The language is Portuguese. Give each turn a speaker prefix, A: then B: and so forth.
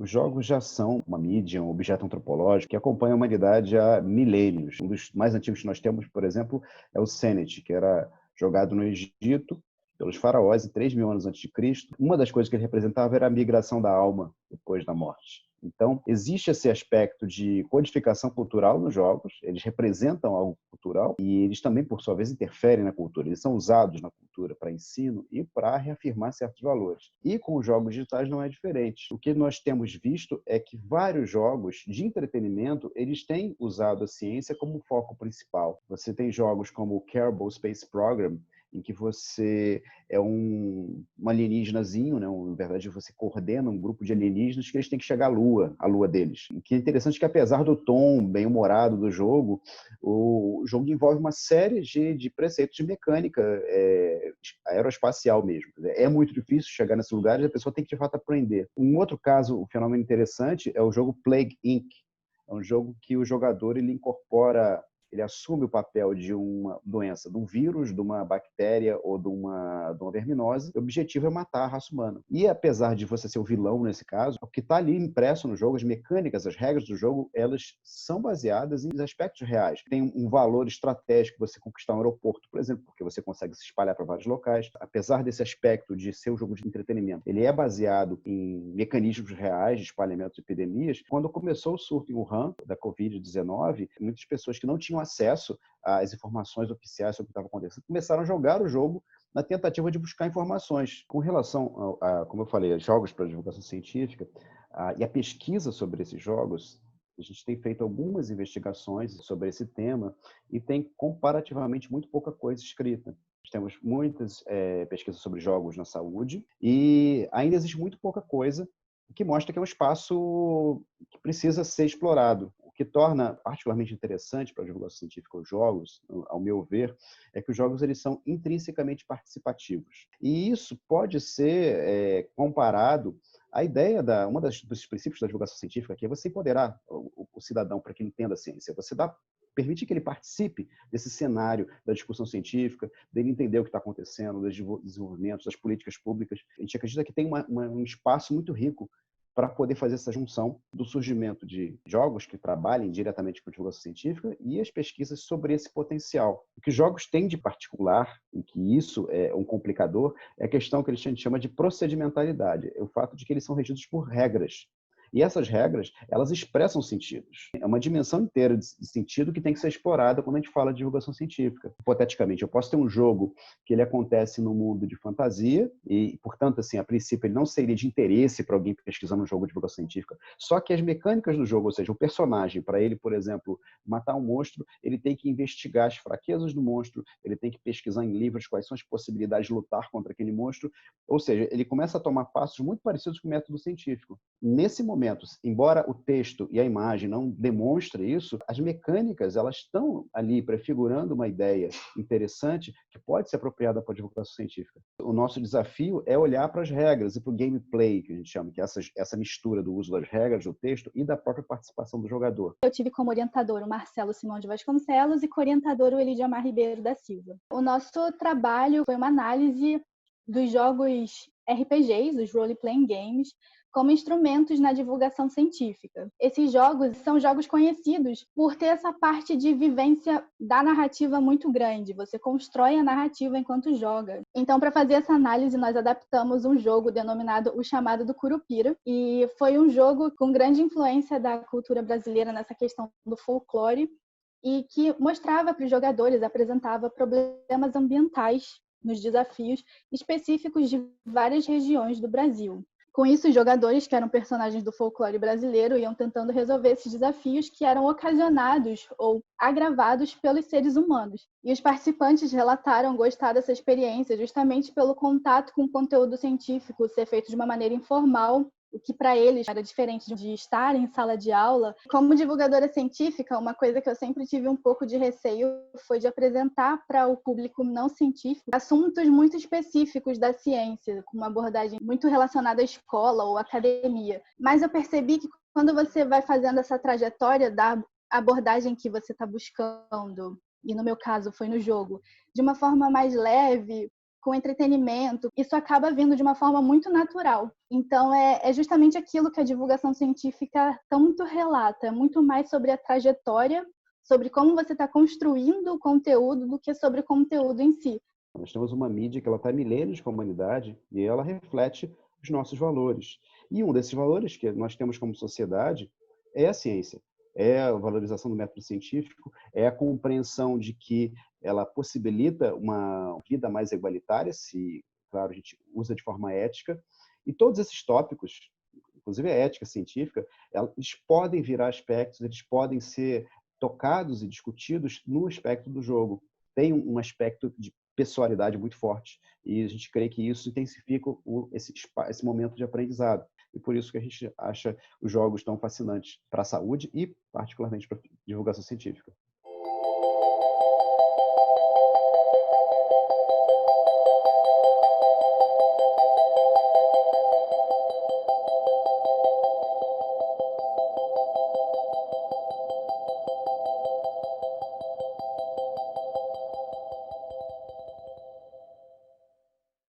A: Os jogos já são uma mídia, um objeto antropológico que acompanha a humanidade há milênios. Um dos mais antigos que nós temos, por exemplo, é o Senet, que era jogado no Egito pelos faraós em 3.000 anos antes de Cristo. Uma das coisas que ele representava era a migração da alma depois da morte. Então, existe esse aspecto de codificação cultural nos jogos, eles representam algo cultural e eles também, por sua vez, interferem na cultura. Eles são usados na cultura para ensino e para reafirmar certos valores. E com os jogos digitais não é diferente. O que nós temos visto é que vários jogos de entretenimento, eles têm usado a ciência como foco principal. Você tem jogos como o Kerbal Space Program, em que você é um alienígenazinho, né? Na verdade, você coordena um grupo de alienígenas que eles têm que chegar à lua deles. O que é interessante é que, apesar do tom bem-humorado do jogo, o jogo envolve uma série de preceitos de mecânica aeroespacial mesmo. É muito difícil chegar nesse lugar e a pessoa tem que, de fato, aprender. Um outro caso, um fenômeno interessante, é o jogo Plague Inc. É um jogo que o jogador ele assume o papel de uma doença, de um vírus, de uma bactéria ou de uma verminose. O objetivo é matar a raça humana. E apesar de você ser o vilão nesse caso, o que está ali impresso no jogo, as mecânicas, as regras do jogo, elas são baseadas em aspectos reais. Tem um valor estratégico você conquistar um aeroporto, por exemplo, porque você consegue se espalhar para vários locais. Apesar desse aspecto de ser um jogo de entretenimento, ele é baseado em mecanismos reais de espalhamento de epidemias. Quando começou o surto em Wuhan, da Covid-19, muitas pessoas que não tinham acesso às informações oficiais sobre o que estava acontecendo começaram a jogar o jogo na tentativa de buscar informações. Com relação como eu falei, a jogos para divulgação científica e a pesquisa sobre esses jogos, a gente tem feito algumas investigações sobre esse tema e tem comparativamente muito pouca coisa escrita. Nós temos muitas pesquisas sobre jogos na saúde e ainda existe muito pouca coisa que mostra que é um espaço que precisa ser explorado. O que torna particularmente interessante para a divulgação científica os jogos, ao meu ver, é que os jogos eles são intrinsecamente participativos. E isso pode ser comparado à ideia dos princípios da divulgação científica, que é você empoderar o cidadão para que ele entenda a ciência. Você permite que ele participe desse cenário da discussão científica, dele entender o que está acontecendo, dos desenvolvimentos, das políticas públicas. A gente acredita que tem um espaço muito rico para poder fazer essa junção do surgimento de jogos que trabalhem diretamente com a divulgação científica e as pesquisas sobre esse potencial. O que os jogos têm de particular, e que isso é um complicador, é a questão que a gente chama de procedimentalidade, é o fato de que eles são regidos por regras. E essas regras, elas expressam sentidos. É uma dimensão inteira de sentido que tem que ser explorada quando a gente fala de divulgação científica. Hipoteticamente, eu posso ter um jogo que ele acontece no mundo de fantasia e, portanto, assim, a princípio, ele não seria de interesse para alguém pesquisando um jogo de divulgação científica. Só que as mecânicas do jogo, ou seja, o personagem, para ele, por exemplo, matar um monstro, ele tem que investigar as fraquezas do monstro, ele tem que pesquisar em livros quais são as possibilidades de lutar contra aquele monstro. Ou seja, ele começa a tomar passos muito parecidos com o método científico. Nesse momento, embora o texto e a imagem não demonstrem isso, as mecânicas elas estão ali prefigurando uma ideia interessante que pode ser apropriada para a divulgação científica. O nosso desafio é olhar para as regras e para o gameplay, que a gente chama, que é essa mistura do uso das regras, do texto e da própria participação do jogador.
B: Eu tive como orientador o Marcelo Simão de Vasconcelos e co-orientador o Elidiamar Ribeiro da Silva. O nosso trabalho foi uma análise dos jogos RPGs, os Role Playing Games, como instrumentos na divulgação científica. Esses jogos são jogos conhecidos por ter essa parte de vivência da narrativa muito grande. Você constrói a narrativa enquanto joga. Então, para fazer essa análise, nós adaptamos um jogo denominado O Chamado do Curupira, e foi um jogo com grande influência da cultura brasileira nessa questão do folclore, e que mostrava para os jogadores, apresentava problemas ambientais nos desafios específicos de várias regiões do Brasil. Com isso, os jogadores, que eram personagens do folclore brasileiro, iam tentando resolver esses desafios que eram ocasionados ou agravados pelos seres humanos. E os participantes relataram gostar dessa experiência justamente pelo contato com o conteúdo científico ser feito de uma maneira informal, o que para eles era diferente de estar em sala de aula. Como divulgadora científica, uma coisa que eu sempre tive um pouco de receio foi de apresentar para o público não científico assuntos muito específicos da ciência, com uma abordagem muito relacionada à escola ou academia. Mas eu percebi que quando você vai fazendo essa trajetória da abordagem que você está buscando, e no meu caso foi no jogo, de uma forma mais leve, com entretenimento, isso acaba vindo de uma forma muito natural. Então, é justamente aquilo que a divulgação científica tanto relata, muito mais sobre a trajetória, sobre como você está construindo o conteúdo, do que sobre o conteúdo em si.
A: Nós temos uma mídia que ela está há milênios com a humanidade e ela reflete os nossos valores. E um desses valores que nós temos como sociedade é a ciência, é a valorização do método científico, é a compreensão de que ela possibilita uma vida mais igualitária, se, claro, a gente usa de forma ética. E todos esses tópicos, inclusive a ética científica, eles podem virar aspectos, eles podem ser tocados e discutidos no aspecto do jogo. Tem um aspecto de pessoalidade muito forte e a gente crê que isso intensifica esse momento de aprendizado. E por isso que a gente acha os jogos tão fascinantes para a saúde e particularmente para a divulgação científica.